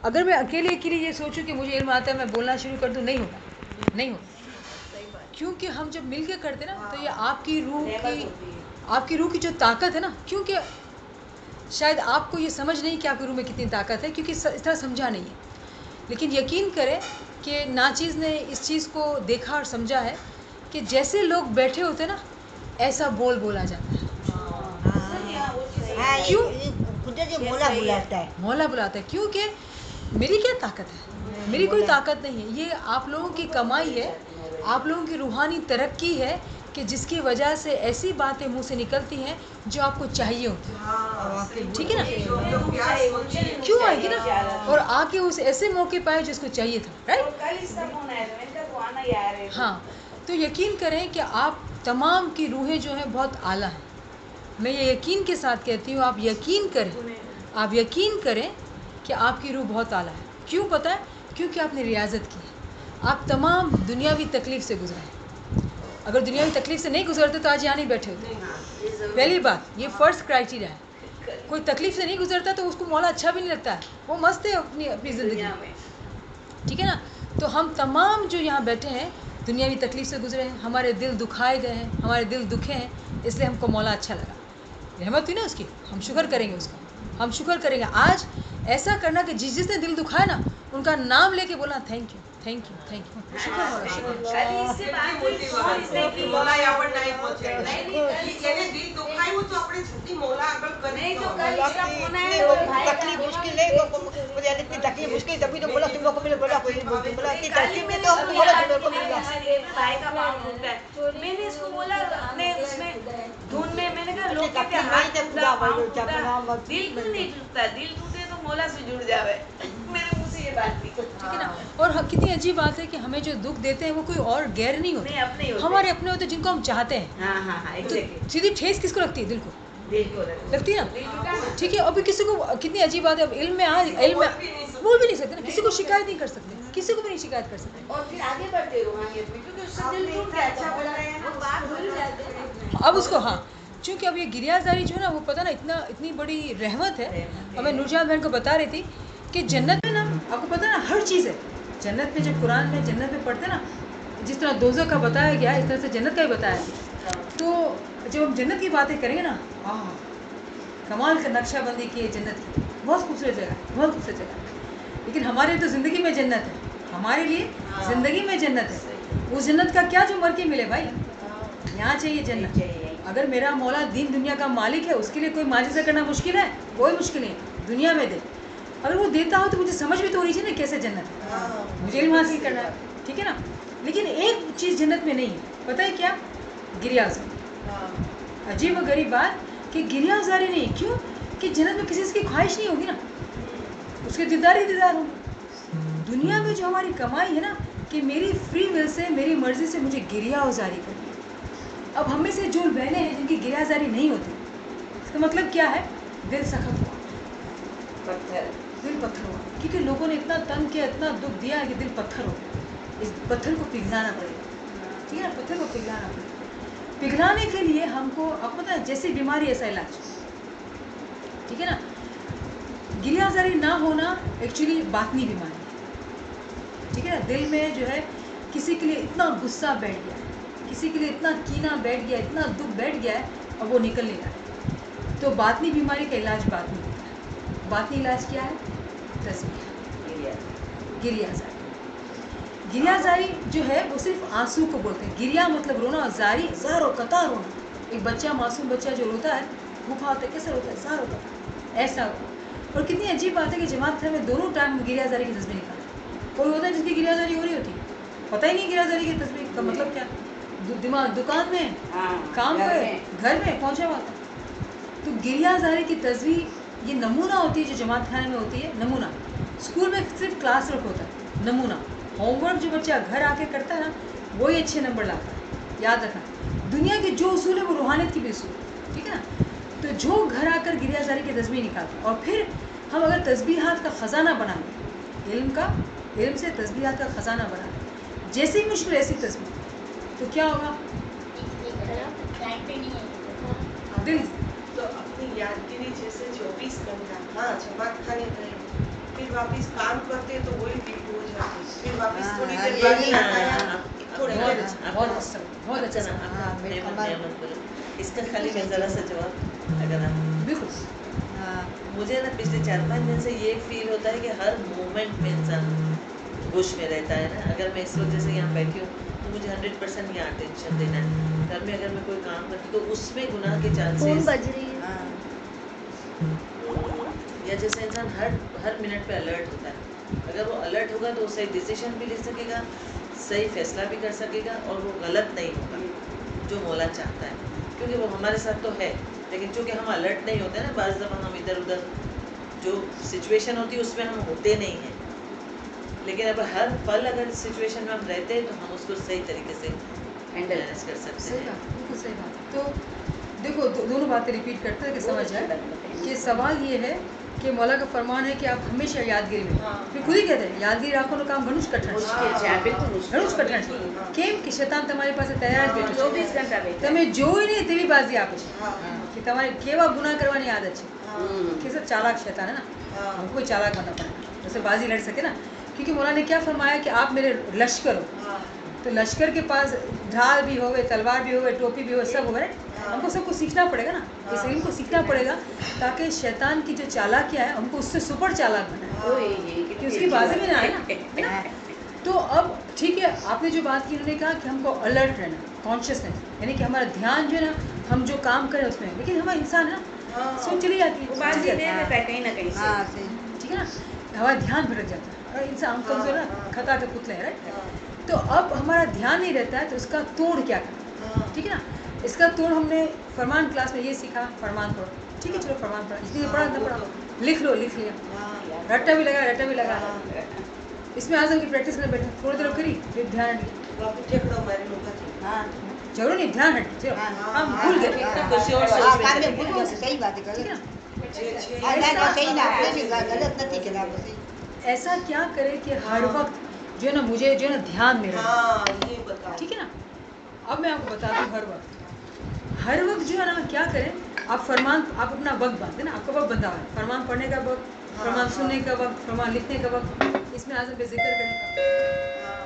अगर मैं अकेले अकेले ये सोचूं कि मुझे इल्म आता है, मैं बोलना शुरू कर दूं, नहीं होगा, नहीं होगा। क्योंकि हम जब मिलके करते ना, तो ये आपकी रूह की जो ताकत है ना, क्योंकि शायद आपको ये समझ नहीं कि आपकी रूह में कितनी ताकत है, क्योंकि इस तरह समझा नहीं है। लेकिन यकीन करें कि नाचीज़ ने इस चीज़ को देखा और समझा है कि जैसे लोग बैठे होते ना, ऐसा बोला जाता है। क्यों? मौला बुलाता है, क्योंकि मेरी क्या ताकत है? मेरी कोई ताकत नहीं है। ये आप लोगों की कमाई है, आप लोगों की रूहानी तरक्की है कि जिसकी वजह से ऐसी बातें मुंह से निकलती हैं जो आपको चाहिए होती है। ठीक है ना? क्यों आएगी ना? और आके उस ऐसे मौके पाए जिसको चाहिए था, राइट? हाँ, तो यकीन करें कि आप तमाम की रूहें जो हैं बहुत आला हैं। मैं ये यकीन के साथ कहती हूँ, आप यकीन करें कि आपकी रूह बहुत आला है। क्यों पता है? क्योंकि आपने रियाजत की है। आप तमाम दुनियावी तकलीफ़ से गुजरे हैं। अगर दुनियावी तकलीफ़ से नहीं गुजरते तो आज यहाँ नहीं बैठे होते। पहली बात, ये फर्स्ट क्राइटेरिया है। कोई तकलीफ़ से नहीं गुजरता तो उसको मौला अच्छा भी नहीं लगता है, वो मस्त है अपनी ज़िंदगी में। ठीक है ना? तो हम तमाम जो यहाँ बैठे हैं दुनियावी तकलीफ़ से गुजरे हैं, हमारे दिल दुखाए गए हैं, हमारे दिल दुखे हैं, इसलिए हमको मौला अच्छा लगा। रहमत हुई ना उसकी, हम शुक्र करेंगे उसका, हम शुक्र करेंगे। आज ऐसा करना कि जिसने दिल दुखाया ना, उनका नाम लेके बोलना thank you, thank you, thank you. शुक्र होगा, शुक्र। मैंने इसको बोला अपने उसमें धुन में, मैंने कहा लोग कहते हैं हाथ टूटा, पाँव टूटा, दिल क्यों नहीं टूटता? दिल टूटे तो मौला से जुड़ जावे। मेरे मुंह से ये बात निकली। ठीक है ना? और कितनी अजीब बात है कि हमें जो दुख देते हैं वो कोई और गैर नहीं होते, अपने होते, हमारे अपने होते जिनको हम चाहते हैं। तो सीधी ठेस किसको लगती है? दिल को लगती है ना? ठीक है। अभी किसी को कितनी अजीब बात है, अब इल्म में आज इल्म में बोल भी नहीं सकते ना, किसी को शिकायत नहीं कर सकते, किसी को भी नहीं शिकायत कर सकते। और फिर आगे बढ़ते रूहानियत में, क्योंकि उससे दिल टूट गया, अच्छा बोल रहे हैं, वो बात भूल जाते हैं। अब उसको, हाँ, चूँकि अब ये गिरियाज़ारी जो है ना, वो पता ना इतनी बड़ी रहमत है। और मैं नूरजहां बहन को बता रही थी कि जन्नत में ना, आपको पता है ना, हर चीज़ है जन्नत में। जब कुरान में जन्नत में पढ़ते ना, जिस तरह दोज़ख का बताया गया इस तरह से जन्नत का भी बताया गया। तो जब हम जन्नत की बातें करेंगे ना, कमाल का नक्शाबंदी की है जन्नत की, बहुत खूबसूरत जगह है, बहुत खूबसूरत जगह है। लेकिन हमारे तो ज़िंदगी में जन्नत है, हमारे लिए ज़िंदगी में जन्नत है। उस जन्नत का क्या जो मर के मिले भाई, यहाँ चाहिए जन्नत। अगर मेरा मौला दीन दुनिया का मालिक है, उसके लिए कोई माजिज़ा करना मुश्किल है? कोई मुश्किल नहीं, दुनिया में दे। अगर वो देता हो तो मुझे समझ भी तो होनी चाहिए ना कैसे जन्नत है, मुझे इल्म हासिल करना है। ठीक है ना? लेकिन एक चीज़ जन्नत में नहीं है, पता है क्या? गिरियाज़ारी। अजीब व गरीब बात कि गिरियाज़ारी नहीं। क्यों? कि जन्नत में किसी की ख्वाहिश नहीं होगी ना, उसके दीदार ही दीदार होंगे। दुनिया में जो हमारी कमाई है ना, कि मेरी फ्री विल से, मेरी मर्ज़ी से मुझे गिरियाज़ारी करनी है। अब हम में से जो बहनें हैं जिनकी गिरियाज़ारी नहीं होती, इसका मतलब क्या है? दिल सख्त हुआ, दिल पत्थर हुआ, क्योंकि लोगों ने इतना तंग किया, इतना दुख दिया कि दिल पत्थर हो गया। इस पत्थर को पिघलाना पड़ेगा। ठीक है ना? पत्थर को पिघलाना पड़ेगा। पिघलाने के लिए हमको, अब पता है, जैसी बीमारी ऐसा इलाज। ठीक है ना? गिरियाज़ारी ना होना एक्चुअली बातनी बीमारी है। ठीक है ना? दिल में जो है किसी के लिए इतना गुस्सा बैठ गया है, किसी के लिए इतना कीना बैठ गया, इतना दुख बैठ गया है, और वो निकल नहीं रहा है। तो बातनी बीमारी का इलाज बातनी होता है। बातनी इलाज क्या है? तस्बीह, गिरियाज़ारी। गिरियाज़ारी जो है वो सिर्फ आंसू को बोलते हैं। गिरिया मतलब रोना, और ज़ारी ज़ारो कतार रोना। एक बच्चा, मासूम बच्चा जो रोता है, भूखा होता है, कैसे रोता है? ज़ारो कतार, ऐसा रोना। और कितनी अजीब बात है कि जमात घर में दोनों टाइम गिरियाज़ारी की तस्बीह निकालते हैं। कोई होता है जिसकी गिरियाज़ारी हो रही होती है, पता ही नहीं गिरियाज़ारी की तस्बीह का मतलब क्या। दिमाग दुकान में, काम पे, घर में पहुँचा हुआ था। तो गिरियाज़ारी की तस्बीह ये नमूना होती है जो जमात खाने में होती है। नमूना स्कूल में सिर्फ क्लास वर्क होता है, नमूना होमवर्क जो बच्चा घर आके करता है ना, वही अच्छे नंबर लाता है। याद रखना, दुनिया के जो उसूल है वो रूहानियत की भी उसूल है। ठीक है ना? तो जो घर आकर गिरियाज़ारी की तस्बीह निकालता है, और फिर हम अगर तस्बीहात का ख़जाना बनाएं, इल्म से तस्बीहात का ख़जाना बनाएं, जैसी मुश्किल ऐसी तस्बीह, तो क्या होगा? दिल तो अपनी याद के लिए जैसे 24 घंटा, हाँ, जमात खाने गए, फिर वापस काम करते तो वही रिपीट हो जाती, फिर वापस हाँ, थोड़ी हाँ, देर यही बाद है। थोड़ी बहुत देर अच्छा, बहुत अच्छा, बहुत अच्छा सर। हाँ, मत बोलो। इसका खाली मैं सही जरा सा चीज़ है। जवाब अगर आप बिल्कुल हाँ, मुझे ना पिछले 4-5 दिन से ये फील होता है कि हर मोमेंट में इंसान होश में रहता है ना। अगर मैं इस वक्त जैसे यहाँ बैठी हूँ तो मुझे 100% यहाँ अटेंशन देना है। घर में अगर मैं कोई काम करती हूँ तो उसमें गुनाह के चांसेस रही है। हाँ, या जैसे इंसान हर मिनट पे अलर्ट होता है। अगर वो अलर्ट होगा तो वो सही डिसीजन भी ले सकेगा, सही फैसला भी कर सकेगा और वो गलत नहीं होगा जो मौला चाहता है, क्योंकि वो हमारे साथ तो है। लेकिन चूँकि हम अलर्ट नहीं होते ना, बाज़ दफ़ा हम इधर उधर जो सिचुएशन होती है उसमें हम होते नहीं हैं। लेकिन अब हर पल अगर सिचुएशन में हम रहते हैं तो हम उसको सही तरीके से मैनेज कर सकते सही हैं। बात, बिल्कुल सही बात। तो देखो दोनों बातें रिपीट करते हैं कि समझ जाए कि सवाल ये है कि मौला का फरमान है कि आप हमेशा यादगिरी में, हाँ। फिर खुद ही कहते हैं यादगिरी રાખો નું કામ ઘણું જ કઠણ મુશ્કેલ છે, છે, આ બિલકુલ મુશ્કેલ ઘણું જ છે, કઠણ બિલકુલ, છે। હા। કેમ કે શેતાન તમારી પાસે તૈયાર જ બેઠું છે, 24 ઘંટા બેઠા તમે જોઈ નહીં તેવી બાજી આપે છે हाँ, कि તમારે કેવા ગુનાહ કરવાની આદત છે। हाँ, कि सब चालाक शैतान है ना, हाँ। हमको कोई चालाक बनना पड़ेगा जैसे बाजी लड़ सके ना, क्योंकि मौला ने क्या फरमाया कि आप मेरे लश्कर हो। हाँ, तो लश्कर के पास ढाल भी होवे, तलवार भी होवे, टोपी भी हो, सब होवे। हाँ। हमको सबको सीखना पड़ेगा ना, इस हाँ। इल्म को सीखना पड़ेगा ताकि शैतान की जो चालाकियाँ है हमको उससे सुपर चालाक बनाए, कि उसकी बाजी में ना आए ना। हाँ, तो अब ठीक है, आपने जो बात की उन्होंने कहा कि हमको अलर्ट रहना, कॉन्शियसनेस, यानी कि हमारा ध्यान जो है ना हम जो काम करें उसमें, लेकिन हमारा इंसान है ना हाँ। सोच चली जाती वो है, बाजी चली ले जाती लेता है कहीं ना कहीं से। हाँ, सही। ठीक है ना, हमारा ध्यान भटक जाता है और इंसान हम कमजोर है हाँ, ना, हाँ। खता के पुतले हैं, राइट। हाँ, तो अब हमारा ध्यान नहीं रहता है तो उसका तोड़ क्या करें, हाँ। ठीक है ना। इसका तोड़ हमने फरमान क्लास में ये सीखा, फरमान पढ़ो, ठीक है, चलो फरमान पढ़ा, इसलिए हाँ, पढ़ा ना वो पढ़ा, तो- लिख लो, लिख लिया, हाँ, रट्टा भी लगा, रट्टा भी लगा, हाँ। इसमें आजम की प्रैक्टिस करने बैठे, थोड़ी देर करी, फिर ध्यान हट गया, वापस ठेकड़ो मारे लोग का थी। हाँ, जरूर नहीं, ध्यान हट गया, हाँ, चलो हाँ, हम हाँ, भूल हाँ, गए, हाँ, कुछ और सोच हाँ, में काम चले में भूल गए, सही बात है, ठीक है गलत। ना। छे- आ, ना, ना, सही ना, छे- कोई भी गलत नहीं किया आपने, सही। ऐसा क्या करे कि हर वक्त जो है ना मुझे जो है ना ध्यान में रहे, हाँ, ये बताओ। ठीक है ना। अब मैं आपको बताती हूँ, हर वक्त जो है ना क्या करें, आप फरमान, आप अपना वक्त बांधते ना, आपका वक्त बंधा हुआ है, फरमान पढ़ने का वक्त, हाँ, फरमान हाँ। सुनने का वक्त, फरमान लिखने का वक्त, इसमें आजम पे जिक्र करने का। हाँ,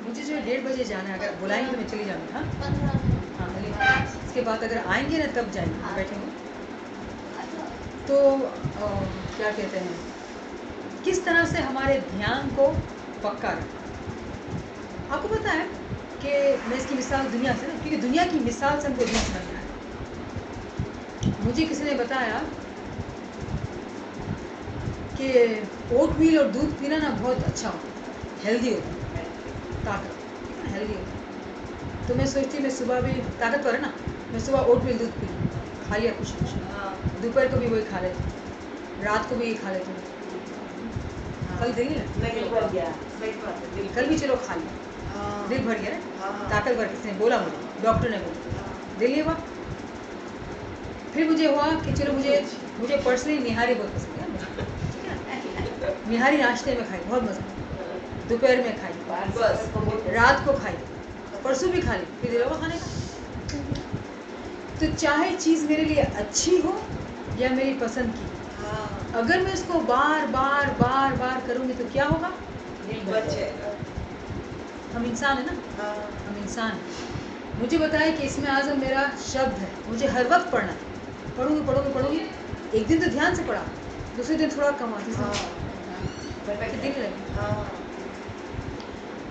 मुझे जो है 1:30 बजे जाना है, अगर बुलाएंगे तो मैं चली जाऊँगी। हाँ 15 मिनट। हाँ, चलिए, इसके बाद अगर आएंगे ना तब जाएंगे, बैठेंगे तो क्या कहते हैं, किस तरह से हमारे ध्यान को पक्का रखें। आपको पता है कि मैं इसकी मिसाल दुनिया से ना, क्योंकि दुनिया की मिसाल से हमको दिन समझना है। मुझे किसी ने बताया कि ओटमील और दूध पीना ना बहुत अच्छा होता है, हेल्दी होता है, ताकत, ठीक है ना, हेल्दी होता है। तो मैं सोचती मैं सुबह भी ताकतवर है ना, मैं सुबह ओटमील दूध पी लूँ, खा लिया कुछ कुछ, हाँ, दोपहर को भी वही खा लेती हूँ, रात को भी ये खा लेती हूँ, कल दिल नहीं लगा, नहीं बन गया, सही बात है, बिल्कुल। कल भी चलो खा लिया, हाँ, दिल भर गया ना, हाँ, ताकतवर किसने बोला, मुझे डॉक्टर ने बोला, हाँ, दिल नहीं हुआ। फिर मुझे हुआ कि चलो मुझे पर्सनली निहारी बहुत पसंद है मुझे, ठीक है ना, निहारी नाश्ते में खाई, बहुत मज़ा, दोपहर में खाई, बस। रात को खाई, परसों भी खा ली, फिर दिल हुआ खाने का। तो चाहे चीज़ मेरे लिए अच्छी हो या मेरी पसंद की, हाँ, अगर मैं उसको बार बार बार बार करूँगी तो क्या होगा, दिल बच जाएगा। हम इंसान है ना, हाँ, हम इंसान हैं। मुझे बताया कि इसमें आज़म मेरा शब्द है, मुझे हर वक्त पढ़ना है, पढ़ूंगी पढ़ूंगी पढ़ूंगी, एक दिन तो ध्यान से पढ़ा, दूसरे दिन थोड़ा कम आती हाँ, फिर दिन लगे। हाँ,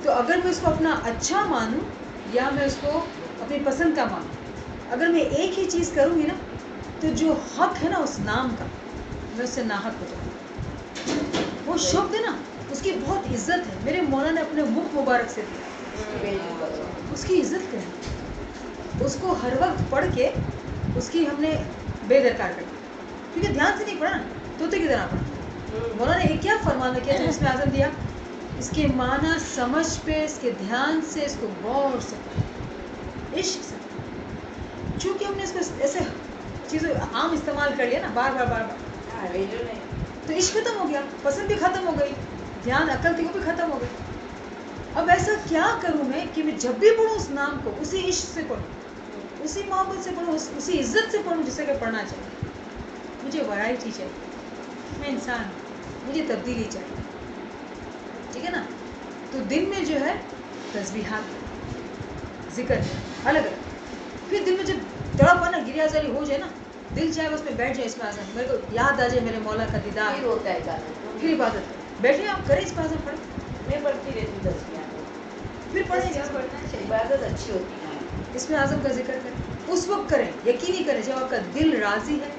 तो अगर मैं उसको अपना अच्छा मानूं या मैं उसको अपनी पसंद का मानूं, अगर मैं एक ही चीज़ करूँगी ना तो जो हक है ना उस नाम का, मैं उससे नाहक हो जाऊँ। वो शब्द है ना, उसकी बहुत इज्जत है, मेरे मौला ने अपने मुख मुबारक से दिया, उसकी इज्जत करें, उसको हर वक्त पढ़ के उसकी हमने बेदरकार कर दी, क्योंकि ध्यान से नहीं पढ़ा ना, तोते की तरह पढ़ा। मौला ने एक क्या फरमाना किया जो उसमें आज़म दिया, इसके माना समझ पे, इसके ध्यान से, इसको गौर से, इश्क से। चूँकि हमने इसको ऐसे चीज़ों आम इस्तेमाल कर लिया ना, बार बार बार बार, हाँ, रेडियो नहीं। तो इश्क खत्म हो गया, पसंद भी खत्म हो गई, ध्यान अकल थी वो भी खत्म हो गई। अब ऐसा क्या करूं मैं कि मैं जब भी पढ़ूं उस नाम को उसी इश्क से पढ़ूं, उसी मोहब्बत से पढ़ूं, उसी इज्जत से पढ़ूं जिसे कि पढ़ना चाहिए। मुझे वैरायटी चाहिए, मैं इंसान हूं, मुझे तब्दीली चाहिए, ठीक है ना। तो दिन में जो है तस्बीहात जिक्र अलग अलग, फिर दिल में जब तड़प ना गिरियाजारी हो जाए ना, दिल चाहे बस में बैठ जाए इसमें आज़म, मेरे को याद आ जाए मेरे मौला का दीदार, फिर होता है इबादत। फिर इबादत बैठिए आप करें इसमें आज़म पढ़े, मैं पढ़ती रहती हूँ तस्बीहात, फिर पढ़े तस्बीह पढ़ना चाहिए। इबादत अच्छी होती है। इसमें आज़म का जिक्र करें, उस वक्त करें, यकीनी करें जब आपका दिल राज़ी है,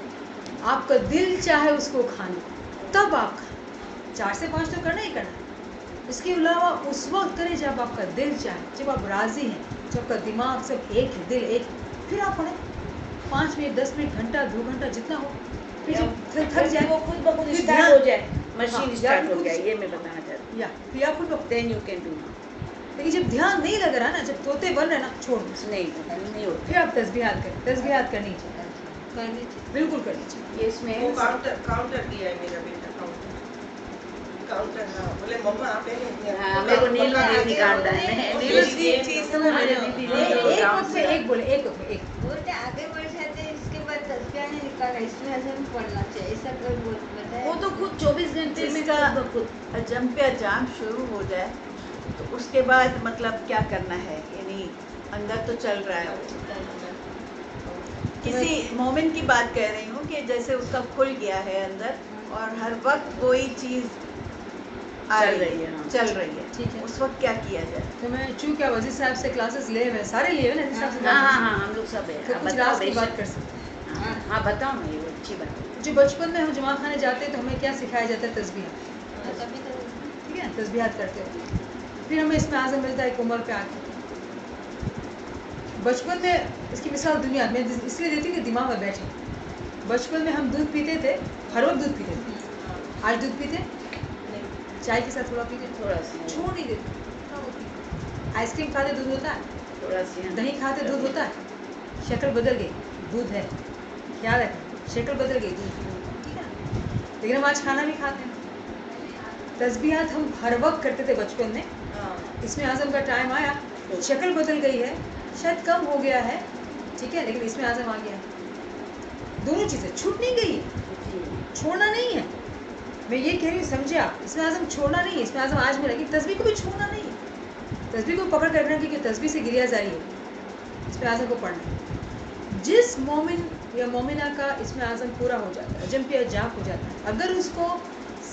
आपका दिल चाहे उसको खाने, तब आप खाएं। 4 से 5 तो करना ही करना है, इसके अलावा उस वक्त करें जब आपका दिल चाहे, जब आप राज़ी हैं, जब आपका दिमाग सब एक है, दिल एक है, फिर आप पढ़ें 5 मिनट 10 मिनट घंटा 2 घंटा जितना हो, फिर जब थक जाए वो खुद ब खुद फिर स्टार्ट ध्यान- हो जाए, हाँ, मशीन या स्टार्ट फिर हो खुद जाए, से- ये मैं बताना चाहती हूँ। या फिर आप खुद देन यू कैन डू। लेकिन जब ध्यान नहीं लग रहा ना, जब तोते बन रहे ना, छोड़ दो, नहीं होता। फिर आप तस्बीहात करें, तस्बीहात करनी चाहिए, करनी चाहिए। बिल्कुल करनी चाहिए। ये इसमें वो काउंटर किया है मेरा बेटा, काउंटर हाँ, बोले मम्मा आप हाँ, मेरे को नीलू दीदी काटता है, नीलू चीज तो मेरे दीदी एक वक्त में एक बोले, एक वक्त में एक, बोलते आगे बढ़ जाते हैं, इसके बाद तस्बीह नहीं निकाला, इसमें अज़म पढ़ना चाहिए, ऐसा कोई बताया? वो तो खुद 24 घंटे में जिसका खुद ब खुद। अजम पे अजाम शुरू हो जाए तो उसके बाद मतलब क्या करना है, यानी अंदर तो चल रहा है वो। किसी मोमिन की बात कह रही हूँ कि जैसे उसका खुल गया है अंदर और हर वक्त कोई चीज़ चल रही है, हाँ। चल रही है, ठीक है। उस वक्त क्या किया जाए? तो मैं चूँकि वजीर साहब से क्लासेस ले हुए, सारे लिए हुए ना, वज़ीर साहब से हाँ बात हाँ हाँ, हम लोग सब है। तो आप कुछ बताओ राज की बात बेशक। कर सकते हाँ, हाँ बताओ ना, ये अच्छी बात है। हैं। जो बचपन में हम जमा खाने जाते हैं तो हमें क्या सिखाया जाता है, तस्बीहात, हाँ, तभी तो ठीक है, तस्बीहात करते हो, फिर हमें इसमें आज़म मिलता है एक उम्र पे आके। बचपन में इसकी मिसाल दुनिया में इसलिए देती हूँ कि दिमाग में बैठे। बचपन में हम दूध पीते थे, हर वक्त दूध पीते थे, आज दूध पीते, चाय के साथ थोड़ा पीते, थोड़ा सी छोड़ नहीं देते। आइसक्रीम खाते दूध होता है, थोड़ा सी हाँ। दही खाते दूध होता है, शक्ल बदल गई, दूध है, ख्याल रखें, शक्ल बदल गई, दूध, ठीक है ना। लेकिन हम आज खाना भी खाते हैं। तस्बीहात हम हर वक्त करते थे बचपन में, इसमें आज़म का टाइम आया, शक्ल बदल गई है, शायद कम हो गया है, ठीक है, लेकिन इसमें आज़म आ गया है। दोनों चीज़ें छूट नहीं गई है, छोड़ना नहीं है। मैं ये कह रही हूँ, समझे आप, इसमें आज़म छोड़ना नहीं है, इसमें आज़म आज मिला कि तस्बीह को भी छोड़ना नहीं है, तस्बीह को पकड़ कर रखना, क्योंकि तस्बीह से गिरिया जारी है, इसमें आज़म को पढ़ना है। जिस मोमिन या मोमिना का इसमें आज़म पूरा हो जाता है, अजम पे जाप हो जाता है, अगर उसको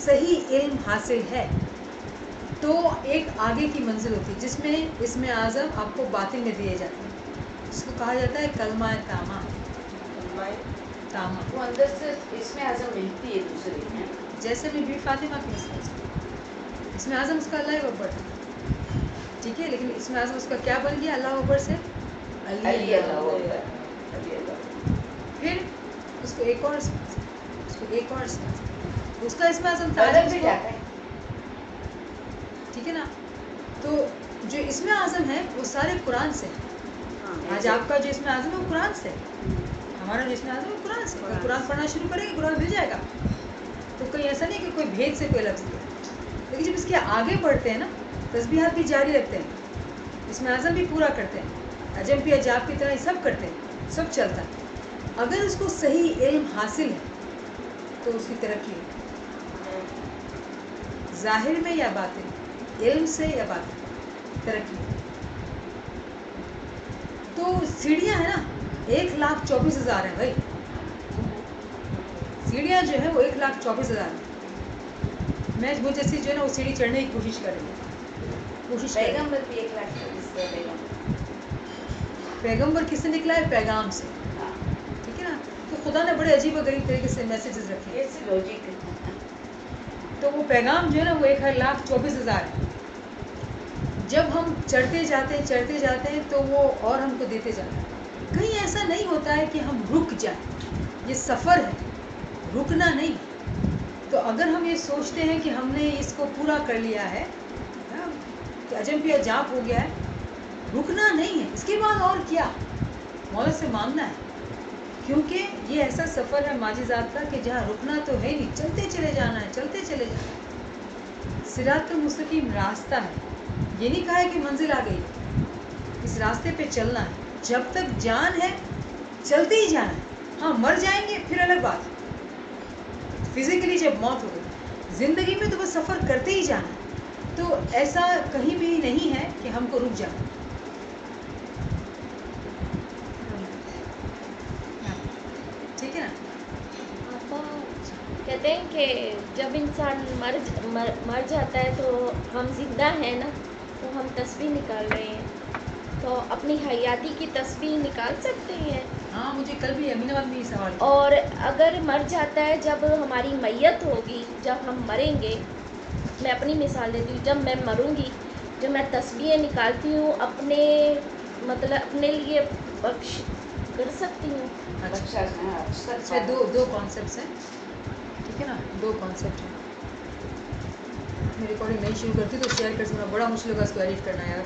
सही इल्म हासिल है तो एक आगे की मंजिल होती है जिसमें इसमें आज़म आपको बातिन में दिए जाते हैं, जिसको कहा जाता है कलमा तामा। तामा वो अंदर से इसमें आज़म मिलती है दूसरी है। जैसे में बीवी फातिमा की मिसाल, इसमें आज़म उसका अल्लाह अकबर था, ठीक है, लेकिन इसमें आज़म उसका क्या बन गया, अल्लाह अकबर से अली अल्लाह अकबर, अली अल्लाह। फिर उसको एक और उसको एक और उसका इसमें आज़म था, बदल भी उसको- जाता है। ठीक है ना। तो जो इसमें आज़म है वो सारे कुरान से है। हाँ, आज आपका जो इसमें आज़म है वो कुरान से है, हमारा जो इसमें आज़म है वो कुरान से है। कुरान पढ़ना शुरू करेंगे कुरान मिल जाएगा, तो कहीं ऐसा नहीं कि कोई भेद से कोई लफ्ज़ है। लेकिन जब इसके आगे बढ़ते हैं ना, तस्बीहात भी जारी रखते हैं, इसमें आज़म भी पूरा करते हैं, अजम भी अजाब की तरह ये सब करते हैं, सब चलता है। अगर उसको सही इल्म हासिल है तो उसकी तरक्की है, ज़ाहिर में या बातिन, इल्म से या बातिन, तरक्की। तो सीढ़ियाँ है ना, 1,24,000 है भाई, सीढ़ियाँ जो है वो 1,24,000 है। मैं वो जैसी जो है ना वो सीढ़ी चढ़ने की कोशिश करेंगे, कोशिश करेंगे। पैगंबर भी 1,24,000 पैगंबर। पैगंबर किससे निकला है, पैगाम से, हाँ, ठीक है ना। तो खुदा ने बड़े अजीब गरीब तरीके से मैसेजेस रखे हैं, ऐसे लॉजिक है। तो वो पैगाम जो है ना वो 1,24,000 है। जब हम चढ़ते जाते हैं तो वो और हमको देते जाते हैं। कहीं ऐसा नहीं होता है कि हम रुक जाएं, ये सफ़र है, रुकना नहीं। तो अगर हम ये सोचते हैं कि हमने इसको पूरा कर लिया है ना, कि अजम पे जाप हो गया है, रुकना नहीं है, इसके बाद और क्या, मौला से मांगना है। क्योंकि ये ऐसा सफ़र है माजिज़ात का कि जहाँ रुकना तो है नहीं, चलते चले जाना है, चलते चले जाना है। सिरात मुस्तकीम रास्ता है, ये नहीं कहा है कि मंजिल आ गई, इस रास्ते पे चलना है, जब तक जान है चलते ही जाना है। हाँ, मर जाएंगे फिर अलग बात, फिजिकली जब मौत हो गई, जिंदगी में तो बस सफ़र करते ही जाना है। तो ऐसा कहीं भी नहीं है कि हमको रुक जाना। ठीक है ना? आपा कहते हैं कि जब इंसान मर जाता है तो हम जिंदा हैं ना, तो हम तस्वीर निकाल रहे हैं, तो अपनी हयाती की तस्वीर निकाल सकते हैं। हाँ, मुझे कल भी अमीनाबाद में ये सवाल किया। और अगर मर जाता है, जब हमारी मैयत होगी, जब हम मरेंगे, मैं अपनी मिसाल देती हूँ, जब मैं मरूंगी, जब मैं तस्वीरें निकालती हूँ अपने, मतलब अपने लिए बख्श कर सकती हूँ। अच्छा, दो कॉन्सेप्ट्स हैं, ठीक है ना? दो कॉन्सेप्ट हैं। मैं रिकॉर्डिंग नहीं शुरू करती तो शेयर कर सकूँगा, बड़ा मुश्किल होगा इसको एडिट करना यार।